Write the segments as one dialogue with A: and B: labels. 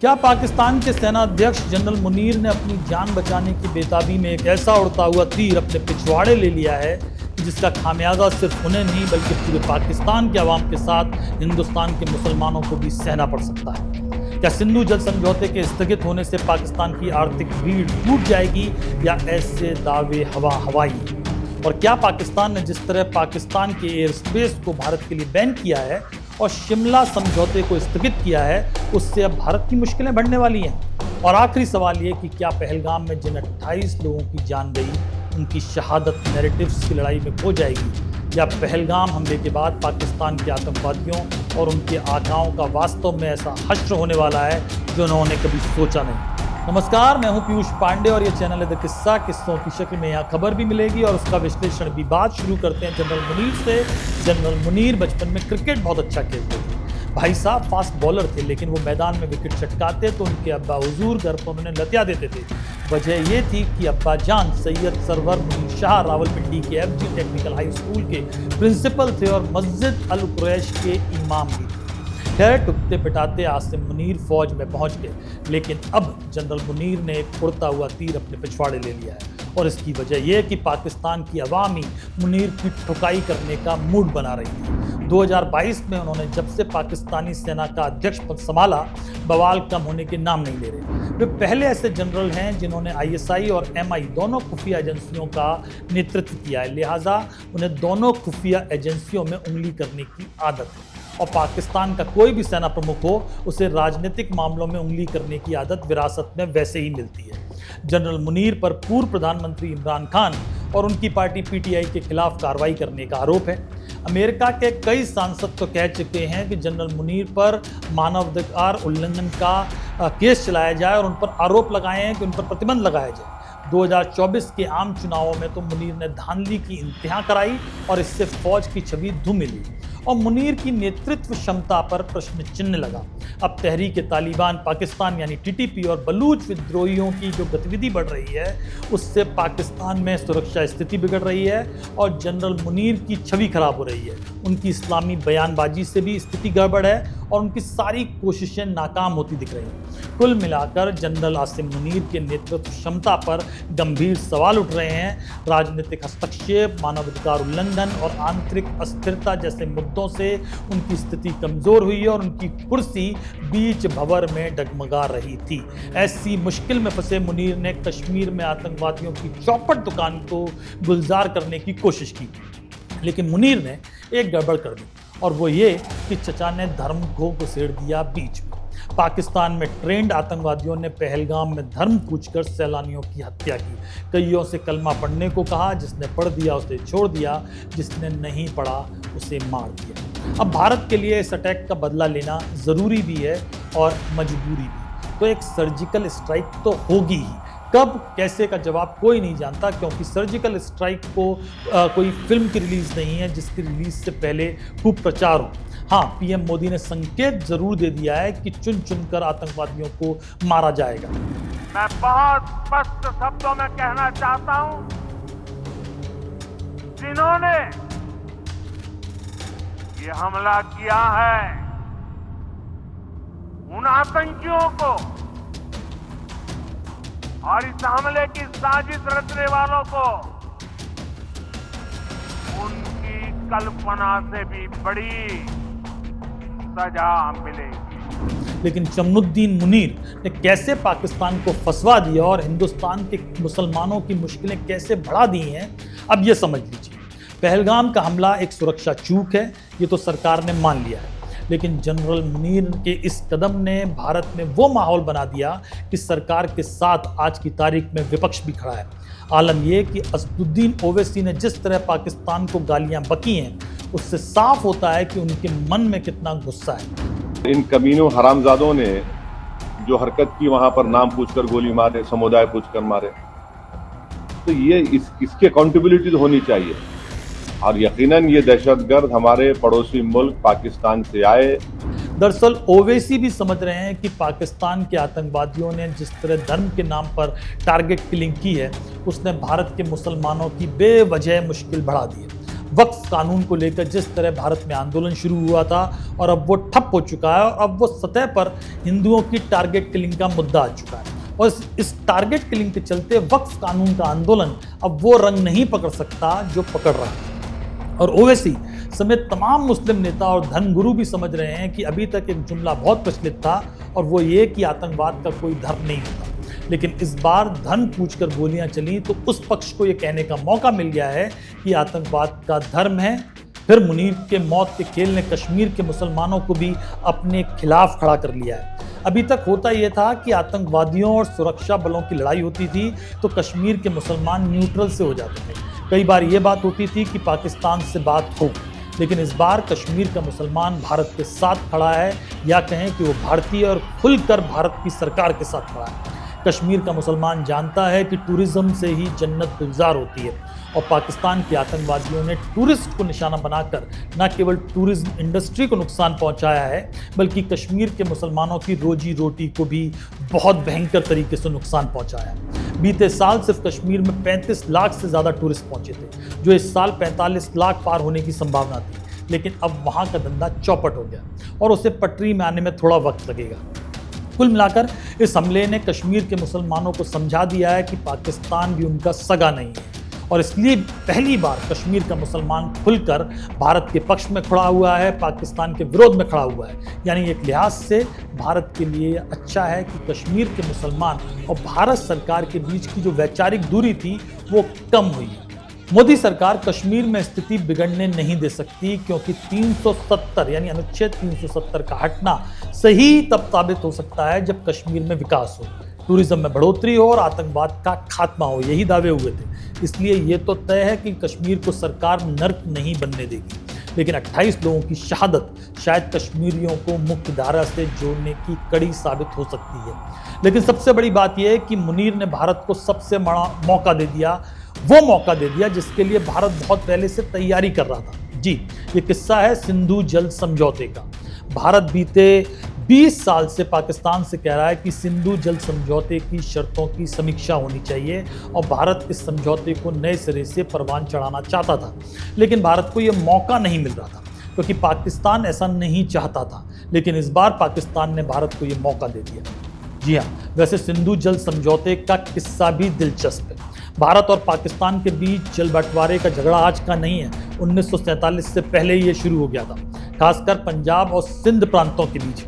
A: क्या पाकिस्तान के सेना अध्यक्ष जनरल मुनीर ने अपनी जान बचाने की बेताबी में एक ऐसा उड़ता हुआ तीर अपने पिछवाड़े ले लिया है जिसका खामियाजा सिर्फ उन्हें नहीं बल्कि पूरे पाकिस्तान के अवाम के साथ हिंदुस्तान के मुसलमानों को भी सहना पड़ सकता है? क्या सिंधु जल समझौते के स्थगित होने से पाकिस्तान की आर्थिक भीड़ टूट जाएगी या ऐसे दावे हवाई? और क्या पाकिस्तान ने जिस तरह पाकिस्तान के एयर स्पेस को भारत के लिए बैन किया है और शिमला समझौते को स्थगित किया है, उससे अब भारत की मुश्किलें बढ़ने वाली हैं? और आखिरी सवाल ये कि क्या पहलगाम में जिन 28 लोगों की जान गई, उनकी शहादत नैरेटिव्स की लड़ाई में खो जाएगी, या पहलगाम हमले के बाद पाकिस्तान के आतंकवादियों और उनके आकाओं का वास्तव में ऐसा हश्र होने वाला है जो उन्होंने कभी सोचा नहीं? नमस्कार, मैं हूं पीयूष पांडे और ये चैनल है द किस्सा। किस्सों की शक्ल में यहाँ खबर भी मिलेगी और उसका विश्लेषण भी। बात शुरू करते हैं जनरल मुनीर से। जनरल मुनीर बचपन में क्रिकेट बहुत अच्छा खेलते थे। भाई साहब फास्ट बॉलर थे, लेकिन वो मैदान में विकेट चटकाते तो उनके अब्बा हुजूर घर पर उन्हें लतिया देते थे। वजह ये थी कि अब्बा जान सैयद सरवर मुनीर शाह रावलपिंडी के FG टेक्निकल हाई स्कूल के प्रिंसिपल थे और मस्जिद अल कुरैश के इमाम भी थे। खैर, टुकते पिटाते आसिम मुनीर फौज में पहुंच गए, लेकिन अब जनरल मुनीर ने एक उड़ता हुआ तीर अपने पिछवाड़े ले लिया है और इसकी वजह यह कि पाकिस्तान की अवामी मुनीर की ठुकाई करने का मूड बना रही है। 2022 में उन्होंने जब से पाकिस्तानी सेना का अध्यक्ष पद संभाला, बवाल कम होने के नाम नहीं ले रहे। वे पहले ऐसे जनरल हैं जिन्होंने ISI और MI दोनों खुफिया एजेंसियों का नेतृत्व किया है, लिहाजा उन्हें दोनों खुफिया एजेंसियों में उंगली करने की आदत है। और पाकिस्तान का कोई भी सेना प्रमुख हो, उसे राजनीतिक मामलों में उंगली करने की आदत विरासत में वैसे ही मिलती है। जनरल मुनीर पर पूर्व प्रधानमंत्री इमरान खान और उनकी पार्टी PTI के खिलाफ कार्रवाई करने का आरोप है। अमेरिका के कई सांसद तो कह चुके हैं कि जनरल मुनीर पर मानवाधिकार उल्लंघन का केस चलाया जाए और उन पर आरोप लगाए हैं कि उन पर प्रतिबंध लगाया जाए। 2024 के आम चुनावों में तो मुनीर ने धांधली की इंतहा कराई और इससे फौज की छवि धूमिली और मुनीर की नेतृत्व क्षमता पर प्रश्न चिन्ह लगा। अब तहरीक तालिबान पाकिस्तान यानी TTP और बलूच विद्रोहियों की जो गतिविधि बढ़ रही है, उससे पाकिस्तान में सुरक्षा स्थिति बिगड़ रही है और जनरल मुनीर की छवि खराब हो रही है। उनकी इस्लामी बयानबाजी से भी स्थिति गड़बड़ है और उनकी सारी कोशिशें नाकाम होती दिख रही हैं। कुल मिलाकर जनरल आसिम मुनीर के नेतृत्व क्षमता पर गंभीर सवाल उठ रहे हैं। राजनीतिक हस्तक्षेप, मानवाधिकार उल्लंघन और आंतरिक अस्थिरता जैसे मुद्दों से उनकी स्थिति कमजोर हुई है और उनकी कुर्सी बीच भंवर में डगमगा रही थी। ऐसी मुश्किल में फंसे मुनीर ने कश्मीर में आतंकवादियों की चौपट दुकान को गुलजार करने की कोशिश की, लेकिन मुनीर ने एक गड़बड़ कर दी और वो ये कि चचा ने धर्म को घुसेड़ दिया बीच में। पाकिस्तान में ट्रेंड आतंकवादियों ने पहलगाम में धर्म पूछकर सैलानियों की हत्या की। कईयों से कलमा पढ़ने को कहा, जिसने पढ़ दिया उसे छोड़ दिया, जिसने नहीं पढ़ा उसे मार दिया। अब भारत के लिए इस अटैक का बदला लेना जरूरी भी है और मजबूरी भी। तो एक सर्जिकल स्ट्राइक तो होगी ही, कब कैसे का जवाब कोई नहीं जानता, क्योंकि सर्जिकल स्ट्राइक को कोई फिल्म की रिलीज नहीं है जिसकी रिलीज से पहले खूब प्रचार हो। हाँ, PM मोदी ने संकेत जरूर दे दिया है कि चुन चुनकर आतंकवादियों को मारा जाएगा।
B: मैं बहुत स्पष्ट शब्दों में कहना चाहता हूं, जिन्होंने ये हमला किया है, उन आतंकियों को और इस हमले की साजिश रचने वालों को उनकी कल्पना से भी बड़ी सजा मिलेगी।
A: लेकिन जमनुद्दीन मुनीर ने कैसे पाकिस्तान को फंसवा दिया और हिंदुस्तान के मुसलमानों की मुश्किलें कैसे बढ़ा दी हैं, अब ये समझ लीजिए। पहलगाम का हमला एक सुरक्षा चूक है, ये तो सरकार ने मान लिया है, लेकिन जनरल मुनीर के इस कदम ने भारत में वो माहौल बना दिया कि सरकार के साथ आज की तारीख में विपक्ष भी खड़ा है। आलम यह कि असदुद्दीन ओवैसी ने जिस तरह पाकिस्तान को गालियां बकी हैं, उससे साफ होता है कि उनके मन में कितना गुस्सा है।
C: इन कमीनों हरामजादों ने जो हरकत की, वहां पर नाम पूछकर गोली मारे, समुदाय पूछकर मारे, तो ये इसकी अकाउंटेबिलिटी तो होनी चाहिए। और यकीनन ये दहशतगर्द हमारे पड़ोसी मुल्क पाकिस्तान से आए।
A: दरअसल ओवैसी भी समझ रहे हैं कि पाकिस्तान के आतंकवादियों ने जिस तरह धर्म के नाम पर टारगेट किलिंग की है, उसने भारत के मुसलमानों की बेवजह मुश्किल बढ़ा दी है। वक्फ कानून को लेकर जिस तरह भारत में आंदोलन शुरू हुआ था और अब वो ठप हो चुका है और अब वो सतह पर हिंदुओं की टारगेट किलिंग का मुद्दा आ चुका है और इस टारगेट किलिंग के चलते वक्फ कानून का आंदोलन अब वो रंग नहीं पकड़ सकता जो पकड़ रहा है। और ओवैसी समेत तमाम मुस्लिम नेता और धर्मगुरु भी समझ रहे हैं कि अभी तक एक जुमला बहुत प्रचलित था और वो ये कि आतंकवाद का कोई धर्म नहीं होता, लेकिन इस बार धर्म पूछकर गोलियां चली तो उस पक्ष को ये कहने का मौका मिल गया है कि आतंकवाद का धर्म है। फिर मुनीर के मौत के खेल ने कश्मीर के मुसलमानों को भी अपने खिलाफ खड़ा कर लिया है। अभी तक होता यह था कि आतंकवादियों और सुरक्षा बलों की लड़ाई होती थी तो कश्मीर के मुसलमान न्यूट्रल से हो जाते थे। कई बार ये बात होती थी कि पाकिस्तान से बात हो, लेकिन इस बार कश्मीर का मुसलमान भारत के साथ खड़ा है, या कहें कि वो भारतीय और खुलकर भारत की सरकार के साथ खड़ा है। कश्मीर का मुसलमान जानता है कि टूरिज्म से ही जन्नत गुलजार होती है और पाकिस्तान के आतंकवादियों ने टूरिस्ट को निशाना बनाकर न केवल टूरिज्म इंडस्ट्री को नुकसान पहुंचाया है बल्कि कश्मीर के मुसलमानों की रोजी रोटी को भी बहुत भयंकर तरीके से नुकसान पहुंचाया है। बीते साल सिर्फ कश्मीर में 35 लाख से ज़्यादा टूरिस्ट पहुंचे थे, जो इस साल 45 लाख पार होने की संभावना थी, लेकिन अब वहाँ का धंधा चौपट हो गया और उसे पटरी में आने में थोड़ा वक्त लगेगा। कुल मिलाकर इस हमले ने कश्मीर के मुसलमानों को समझा दिया है कि पाकिस्तान भी उनका सगा नहीं है और इसलिए पहली बार कश्मीर का मुसलमान खुलकर भारत के पक्ष में खड़ा हुआ है, पाकिस्तान के विरोध में खड़ा हुआ है। यानी एक लिहाज से भारत के लिए अच्छा है कि कश्मीर के मुसलमान और भारत सरकार के बीच की जो वैचारिक दूरी थी वो कम हुई है। मोदी सरकार कश्मीर में स्थिति बिगड़ने नहीं दे सकती क्योंकि 370 यानी अनुच्छेद 370 का हटना सही तब साबित हो सकता है जब कश्मीर में विकास हो, टूरिज्म में बढ़ोतरी हो और आतंकवाद का खात्मा हो। यही दावे हुए थे। इसलिए ये तो तय है कि कश्मीर को सरकार नर्क नहीं बनने देगी, लेकिन 28 लोगों की शहादत शायद कश्मीरियों को मुख्य धारा से जोड़ने की कड़ी साबित हो सकती है। लेकिन सबसे बड़ी बात यह है कि मुनीर ने भारत को सबसे बड़ा मौका दे दिया, वो मौका दे दिया जिसके लिए भारत बहुत पहले से तैयारी कर रहा था। जी, ये किस्सा है सिंधु जल समझौते का। भारत बीते 20 साल से पाकिस्तान से कह रहा है कि सिंधु जल समझौते की शर्तों की समीक्षा होनी चाहिए और भारत इस समझौते को नए सिरे से परवान चढ़ाना चाहता था, लेकिन भारत को यह मौका नहीं मिल रहा था क्योंकि पाकिस्तान ऐसा नहीं चाहता था। लेकिन इस बार पाकिस्तान ने भारत को यह मौका दे दिया। जी हाँ, वैसे सिंधु जल समझौते का किस्सा भी दिलचस्प है। भारत और पाकिस्तान के बीच जल बंटवारे का झगड़ा आज का नहीं है, 1947 से पहले ही ये शुरू हो गया था, खासकर पंजाब और सिंध प्रांतों के बीच।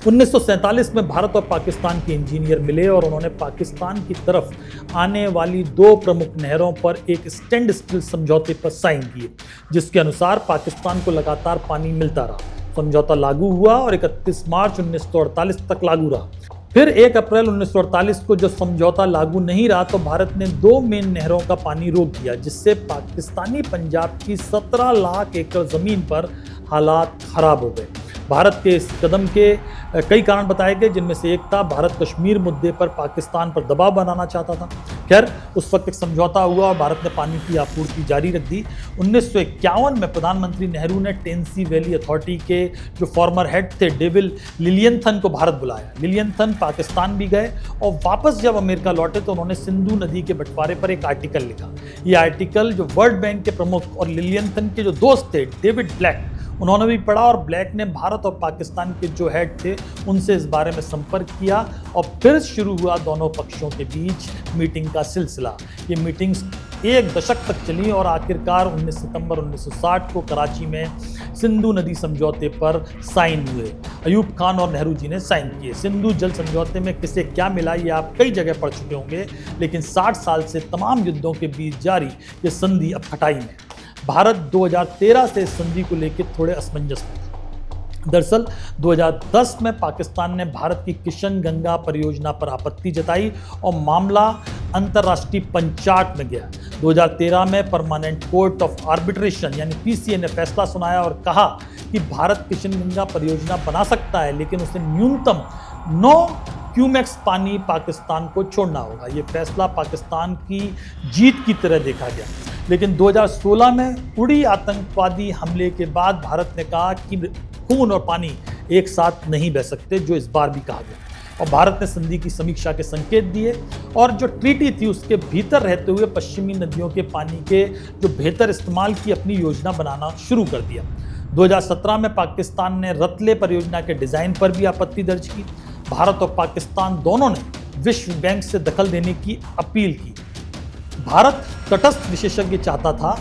A: 1947 में भारत और पाकिस्तान के इंजीनियर मिले और उन्होंने पाकिस्तान की तरफ आने वाली 2 प्रमुख नहरों पर एक स्टैंड स्टिल समझौते पर साइन किए, जिसके अनुसार पाकिस्तान को लगातार पानी मिलता रहा। समझौता लागू हुआ और 31 मार्च 1948 तक लागू रहा। फिर 1 अप्रैल 1948 को जब समझौता लागू नहीं रहा तो भारत ने 2 मेन नहरों का पानी रोक दिया, जिससे पाकिस्तानी पंजाब की 17 लाख एकड़ जमीन पर हालात खराब हो गए। भारत के इस कदम के कई कारण बताए गए, जिनमें से एक था भारत कश्मीर मुद्दे पर पाकिस्तान पर दबाव बनाना चाहता था। खैर, उस वक्त एक समझौता हुआ और भारत ने पानी की आपूर्ति जारी रख दी। 1951 में प्रधानमंत्री नेहरू ने टेंसी वैली अथॉरिटी के जो फॉर्मर हेड थे डेविड लिलियंथन को भारत बुलाया। लिलियंथन पाकिस्तान भी गए और वापस जब अमेरिका लौटे तो उन्होंने सिंधु नदी के बंटवारे पर एक आर्टिकल लिखा। ये आर्टिकल जो वर्ल्ड बैंक के प्रमुख और लिलियंथन के जो दोस्त थे डेविड ब्लैक, उन्होंने भी पढ़ा और ब्लैक ने भारत और पाकिस्तान के जो हेड थे उनसे इस बारे में संपर्क किया और फिर शुरू हुआ दोनों पक्षों के बीच मीटिंग का सिलसिला। ये मीटिंग्स 1 दशक तक चली और आखिरकार 19 सितंबर 1960 को कराची में सिंधु नदी समझौते पर साइन हुए। अयूब खान और नेहरू जी ने साइन किए। सिंधु जल समझौते में किसे क्या मिला ये आप कई जगह पढ़ चुके होंगे, लेकिन 60 साल से तमाम युद्धों के बीच जारी ये संधि अब खटाई में। भारत 2013 से इस संधि को लेकर थोड़े असमंजस में था। दरअसल 2010 में पाकिस्तान ने भारत की किशन गंगा परियोजना पर आपत्ति जताई और मामला अंतर्राष्ट्रीय पंचायत में गया। 2013 में परमानेंट कोर्ट ऑफ आर्बिट्रेशन यानी पीसीए ने फैसला सुनाया और कहा कि भारत किशन गंगा परियोजना बना सकता है, लेकिन उसे न्यूनतम 9 क्यूमेक्स पानी पाकिस्तान को छोड़ना होगा। ये फैसला पाकिस्तान की जीत की तरह देखा गया। लेकिन 2016 में उड़ी आतंकवादी हमले के बाद भारत ने कहा कि खून और पानी एक साथ नहीं बह सकते, जो इस बार भी कहा गया। और भारत ने संधि की समीक्षा के संकेत दिए और जो ट्रीटी थी उसके भीतर रहते हुए पश्चिमी नदियों के पानी के जो बेहतर इस्तेमाल की अपनी योजना बनाना शुरू कर दिया। 2017 में पाकिस्तान ने रतले परियोजना के डिजाइन पर भी आपत्ति दर्ज की। भारत और पाकिस्तान दोनों ने विश्व बैंक से दखल देने की अपील की। भारत तटस्थ विशेषज्ञ चाहता था,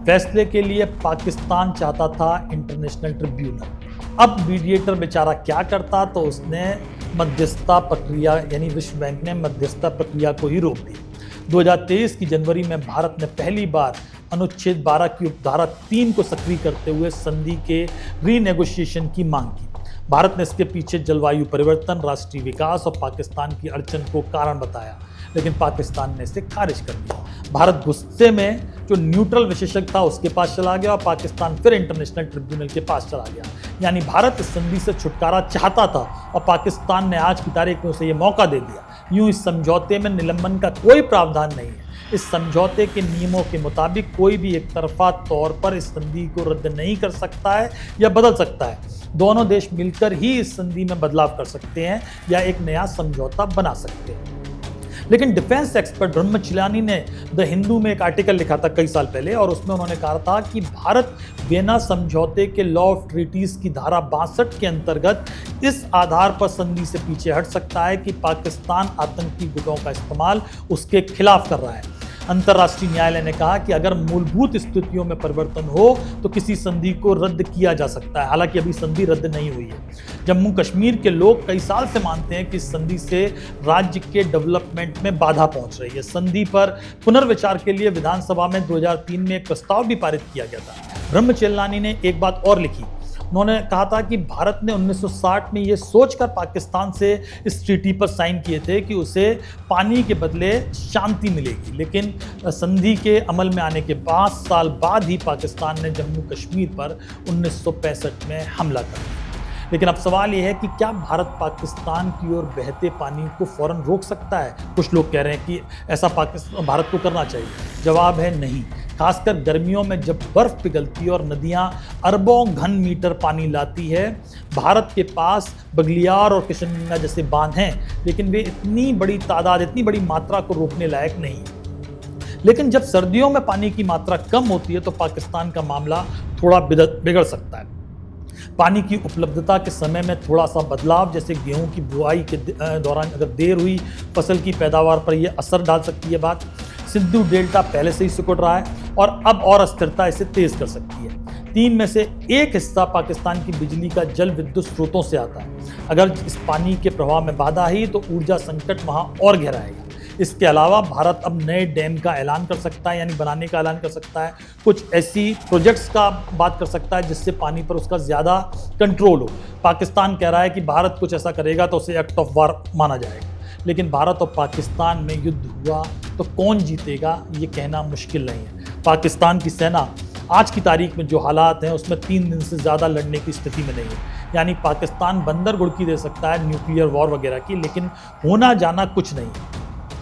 A: फैसले के लिए पाकिस्तान चाहता था इंटरनेशनल ट्रिब्यूनल। अब मीडिएटर बेचारा क्या करता, तो उसने मध्यस्थता प्रक्रिया यानी विश्व बैंक ने मध्यस्थता प्रक्रिया को ही रोक दिया। 2023 की जनवरी में भारत ने पहली बार अनुच्छेद 12 की उपधारा 3 को सक्रिय करते हुए संधि के रीनेगोशिएशन की मांग की। भारत ने इसके पीछे जलवायु परिवर्तन, राष्ट्रीय विकास और पाकिस्तान की अड़चन को कारण बताया, लेकिन पाकिस्तान ने इसे खारिज कर दिया। भारत गुस्से में जो न्यूट्रल विशेषज्ञ था उसके पास चला गया और पाकिस्तान फिर इंटरनेशनल ट्रिब्यूनल के पास चला गया। यानी भारत इस संधि से छुटकारा चाहता था और पाकिस्तान ने आज की तारीख में उसे ये मौका दे दिया। यूं इस समझौते में निलंबन का कोई प्रावधान नहीं है। इस समझौते के नियमों के मुताबिक कोई भी एक तरफा तौर पर इस संधि को रद्द नहीं कर सकता है या बदल सकता है। दोनों देश मिलकर ही इस संधि में बदलाव कर सकते हैं या एक नया समझौता बना सकते हैं। लेकिन डिफेंस एक्सपर्ट ब्रह्मचलियानी ने द हिंदू में एक आर्टिकल लिखा था कई साल पहले और उसमें उन्होंने कहा था कि भारत वियना समझौते के लॉ ऑफ ट्रीटीज की धारा 62 के अंतर्गत इस आधार पर संधि से पीछे हट सकता है कि पाकिस्तान आतंकी गुटों का इस्तेमाल उसके खिलाफ कर रहा है। अंतर्राष्ट्रीय न्यायालय ने कहा कि अगर मूलभूत स्थितियों में परिवर्तन हो तो किसी संधि को रद्द किया जा सकता है। हालांकि अभी संधि रद्द नहीं हुई है। जम्मू कश्मीर के लोग कई साल से मानते हैं कि इस संधि से राज्य के डेवलपमेंट में बाधा पहुंच रही है। संधि पर पुनर्विचार के लिए विधानसभा में 2003 में एक प्रस्ताव भी पारित किया गया था। ब्रह्मचलियानी ने एक बात और लिखी। उन्होंने कहा था कि भारत ने 1960 में ये सोचकर पाकिस्तान से इस ट्रीटी पर साइन किए थे कि उसे पानी के बदले शांति मिलेगी, लेकिन संधि के अमल में आने के 5 साल बाद ही पाकिस्तान ने जम्मू कश्मीर पर 1965 में हमला कर दिया। लेकिन अब सवाल यह है कि क्या भारत पाकिस्तान की ओर बहते पानी को फौरन रोक सकता है? कुछ लोग कह रहे हैं कि ऐसा भारत को करना चाहिए। जवाब है नहीं। खासकर गर्मियों में जब बर्फ पिघलती है और नदियां अरबों घन मीटर पानी लाती है। भारत के पास बगलियार और किशनगंगा जैसे बांध हैं, लेकिन वे इतनी बड़ी तादाद, इतनी बड़ी मात्रा को रोकने लायक नहीं है। लेकिन जब सर्दियों में पानी की मात्रा कम होती है तो पाकिस्तान का मामला थोड़ा बिगड़ सकता है। पानी की उपलब्धता के समय में थोड़ा सा बदलाव, जैसे गेहूं की बुआई के दौरान अगर देर हुई, फसल की पैदावार पर यह असर डाल सकती है। बात सिंधु डेल्टा पहले से ही सिकुड़ रहा है और अब और अस्थिरता इसे तेज कर सकती है। 3 में से 1 हिस्सा पाकिस्तान की बिजली का जल विद्युत स्रोतों से आता है। अगर इस पानी के प्रवाह में बाधा आई तो ऊर्जा संकट वहां और गहराएगा। इसके अलावा भारत अब नए डैम का ऐलान कर सकता है, यानी बनाने का ऐलान कर सकता है। कुछ ऐसी प्रोजेक्ट्स का बात कर सकता है जिससे पानी पर उसका ज़्यादा कंट्रोल हो। पाकिस्तान कह रहा है कि भारत कुछ ऐसा करेगा तो उसे एक्ट ऑफ वार माना जाएगा। लेकिन भारत और पाकिस्तान में युद्ध हुआ तो कौन जीतेगा ये कहना मुश्किल नहीं है। पाकिस्तान की सेना आज की तारीख में जो हालात हैं उसमें 3 दिन से ज़्यादा लड़ने की स्थिति में नहीं है। यानी पाकिस्तान बंदर गुड़की दे सकता है न्यूक्लियर वॉर वगैरह की, लेकिन होना जाना कुछ नहीं है।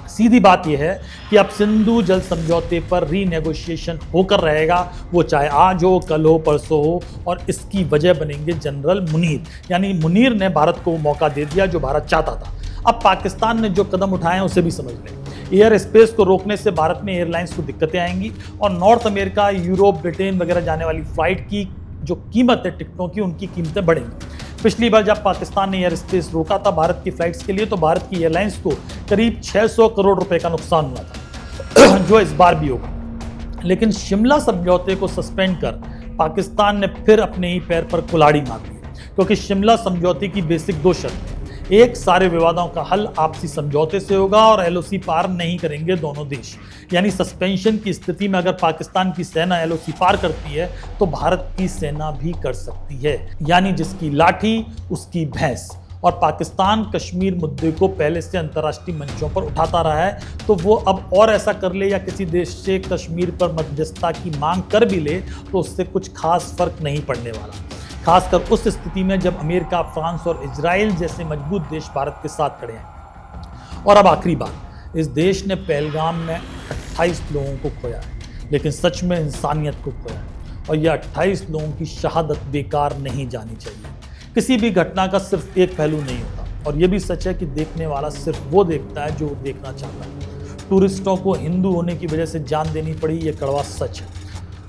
A: सीधी बात यह है कि अब सिंधु जल समझौते पर रीनेगोशिएशन होकर रहेगा, वो चाहे आज हो, कल हो, परसों हो, और इसकी वजह बनेंगे जनरल मुनीर। यानी मुनीर ने भारत को मौका दे दिया जो भारत चाहता था। अब पाकिस्तान ने जो कदम उठाए हैं उसे भी समझ लें। एयर स्पेस को रोकने से भारत में एयरलाइंस को दिक्कतें आएंगी और नॉर्थ अमेरिका, यूरोप, ब्रिटेन वगैरह जाने वाली फ्लाइट की जो कीमत है टिकटों की, उनकी कीमतें बढ़ेंगी। पिछली बार जब पाकिस्तान ने एयर स्पेस रोका था भारत की फ्लाइट्स के लिए तो भारत की एयरलाइंस को करीब 600 करोड़ रुपए का नुकसान हुआ था, जो इस बार भी होगा। लेकिन शिमला समझौते को सस्पेंड कर पाकिस्तान ने फिर अपने ही पैर पर कुल्हाड़ी मार दी, क्योंकि शिमला समझौते की बेसिक 2 शर्तें। एक, सारे विवादों का हल आपसी समझौते से होगा और एलओसी पार नहीं करेंगे दोनों देश। यानी सस्पेंशन की स्थिति में अगर पाकिस्तान की सेना एलओसी पार करती है तो भारत की सेना भी कर सकती है। यानी जिसकी लाठी उसकी भैंस। और पाकिस्तान कश्मीर मुद्दे को पहले से अंतर्राष्ट्रीय मंचों पर उठाता रहा है, तो वो अब और ऐसा कर ले या किसी देश से कश्मीर पर मध्यस्थता की मांग कर भी ले तो उससे कुछ खास फर्क नहीं पड़ने वाला। खासकर उस स्थिति में जब अमेरिका, फ्रांस और इजराइल जैसे मजबूत देश भारत के साथ खड़े हैं। और अब आखिरी बात, इस देश ने पहलगाम में 28 लोगों को खोया है, लेकिन सच में इंसानियत को खोया है। और यह 28 लोगों की शहादत बेकार नहीं जानी चाहिए। किसी भी घटना का सिर्फ एक पहलू नहीं होता, और ये भी सच है कि देखने वाला सिर्फ वो देखता है जो वो देखना चाहता है। टूरिस्टों को हिंदू होने की वजह से जान देनी पड़ी, ये कड़वा सच है।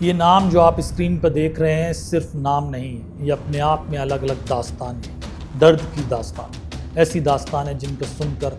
A: ये नाम जो आप स्क्रीन पर देख रहे हैं सिर्फ नाम नहीं है, ये अपने आप में अलग अलग दास्तान है, दर्द की दास्तान। ऐसी दास्तान है जिनको सुनकर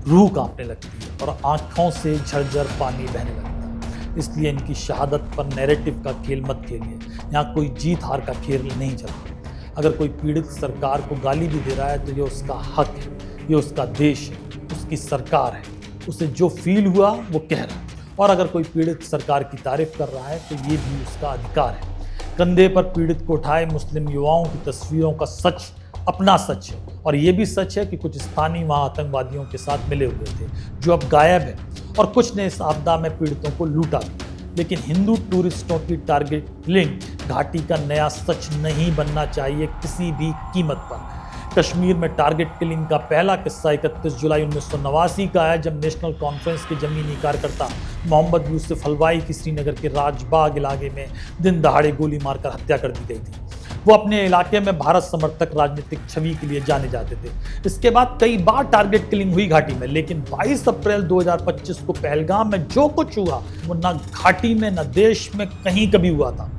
A: रूह कांपने लगती है और आँखों से झरझर पानी बहने लगता है। इसलिए इनकी शहादत पर नैरेटिव का खेल मत खेलिए, यहाँ कोई जीत हार का खेल नहीं चलता। अगर कोई पीड़ित सरकार को गाली भी दे रहा है तो ये उसका हक है, ये उसका देश है, उसकी सरकार है, उसे जो फील हुआ वो कह रहा है। और अगर कोई पीड़ित सरकार की तारीफ कर रहा है तो ये भी उसका अधिकार है। कंधे पर पीड़ित को उठाए मुस्लिम युवाओं की तस्वीरों का सच अपना सच है, और ये भी सच है कि कुछ स्थानीय वहाँ आतंकवादियों के साथ मिले हुए थे जो अब गायब है, और कुछ ने इस आपदा में पीड़ितों को लूटा भी। लेकिन हिंदू टूरिस्टों की टारगेट किलिंग घाटी का नया सच नहीं बनना चाहिए किसी भी कीमत पर। कश्मीर में टारगेट किलिंग का पहला किस्सा 31 जुलाई 1989 का है, जब नेशनल कॉन्फ्रेंस के जमीनी कार्यकर्ता मोहम्मद यूसुफ हलवाई की श्रीनगर के राजबाग इलाके में दिन दहाड़े गोली मारकर हत्या कर दी गई थी। वो अपने इलाके में भारत समर्थक राजनीतिक छवि के लिए जाने जाते थे। इसके बाद कई बार टारगेट किलिंग हुई घाटी में, लेकिन 22 अप्रैल 2025 को पहलगाम में जो कुछ हुआ वो न घाटी में न देश में कहीं कभी हुआ था।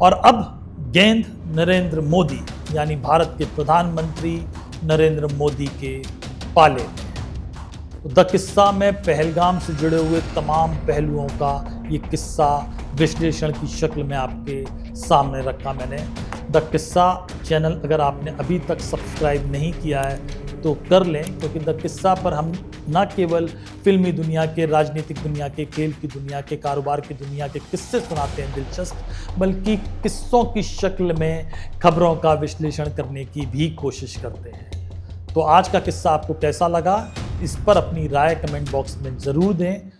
A: और अब गेंद नरेंद्र मोदी यानी भारत के प्रधानमंत्री नरेंद्र मोदी के पाले। द किस्सा में पहलगाम से जुड़े हुए तमाम पहलुओं का ये किस्सा विश्लेषण की शक्ल में आपके सामने रखा मैंने। द किस्सा चैनल अगर आपने अभी तक सब्सक्राइब नहीं किया है तो कर लें, क्योंकि द किस्सा पर हम न केवल फिल्मी दुनिया के, राजनीतिक दुनिया के, खेल की दुनिया के, कारोबार की दुनिया के किस्से सुनाते हैं दिलचस्प, बल्कि किस्सों की शक्ल में खबरों का विश्लेषण करने की भी कोशिश करते हैं। तो आज का किस्सा आपको कैसा लगा, इस पर अपनी राय कमेंट बॉक्स में ज़रूर दें।